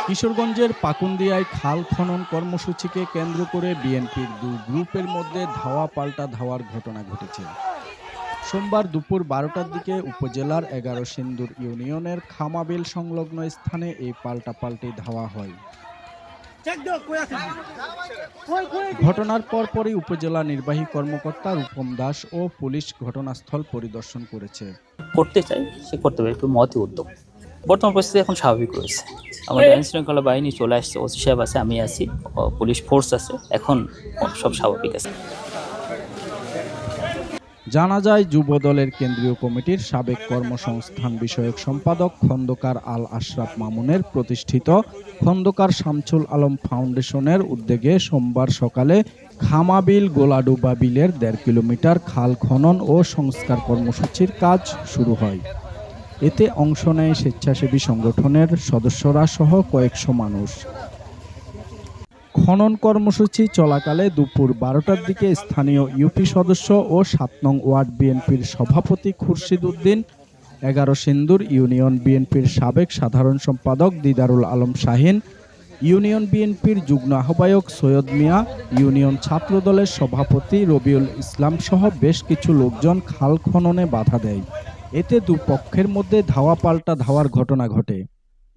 কিশোরগঞ্জের পাকুন্দিয়ায় খাল খনন কর্মসূচিকে কেন্দ্র করে বিএনপির দুই গ্রুপের মধ্যে ধাওয়া পাল্টা ধাওয়ার ঘটনা ঘটেছে। সোমবার দুপুর 12টার দিকে উপজেলার 11 সিন্দুর ইউনিয়নের খামাবিল সংলগ্ন স্থানে এই পাল্টাপাল্টি ধাওয়া হয়। ঘটনার পরপরই উপজেলা নির্বাহী কর্মকর্তা রূপম দাস ও পুলিশ ঘটনাস্থল পরিদর্শন করেছে। করতে চাই সে করতে পারে, একটু মহতি উদ্যোগ। বর্তমান পরিস্থিতি এখন স্বাভাবিক রয়েছে। আমাদের আইন শৃঙ্খলা বাহিনী চলে আসছে, ওসি সাহেব আছে, আমি আছি, পুলিশ ফোর্স আছে, এখন সব স্বাভাবিক আছে। জানা যায়, যুব দলের কেন্দ্রীয় কমিটির সাবেক কর্মসংস্থান বিষয়ক সম্পাদক খন্দকার আল আশরাফ মামুনের প্রতিষ্ঠিত খন্দকার শামছুল আলম ফাউন্ডেশনের উদ্যোগে সোমবার সকালে খামাবিল গোলাডুবা বিলের 1.5 কিলোমিটার খাল খনন ও সংস্কার কর্মসূচির কাজ শুরু হয়। এতে অংশ নেয় স্বেচ্ছাসেবী সংগঠনের সদস্যরা সহ কয়েকশো মানুষ। খনন কর্মসূচি চলাকালে দুপুর 12টার দিকে স্থানীয় ইউপি সদস্য ও 7 নং ওয়ার্ড বিএনপির সভাপতি খুরশিদ উদ্দিন, 11 সিন্দুর ইউনিয়ন বিএনপির সাবেক সাধারণ সম্পাদক দিদারুল আলম শাহিন, ইউনিয়ন বিএনপির যুগ্ম আহ্বায়ক সৈয়দ মিয়া, ইউনিয়ন ছাত্রদলের সভাপতি রবিউল ইসলাম সহ বেশ কিছু লোকজন খাল খননে বাধা দেয়। এতে দুপক্ষের মধ্যে ধাওয়া পাল্টা ধাওয়ার ঘটনা ঘটে।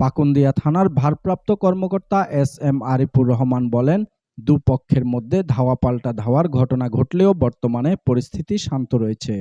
পাকুন্দিয়া থানার ভারপ্রাপ্ত কর্মকর্তা এস.এম. আরিফুর রহমান বলেন, দুপক্ষের মধ্যে ধাওয়া পাল্টা ধাওয়ার ঘটনা ঘটলেও বর্তমানে পরিস্থিতি শান্ত রয়েছে।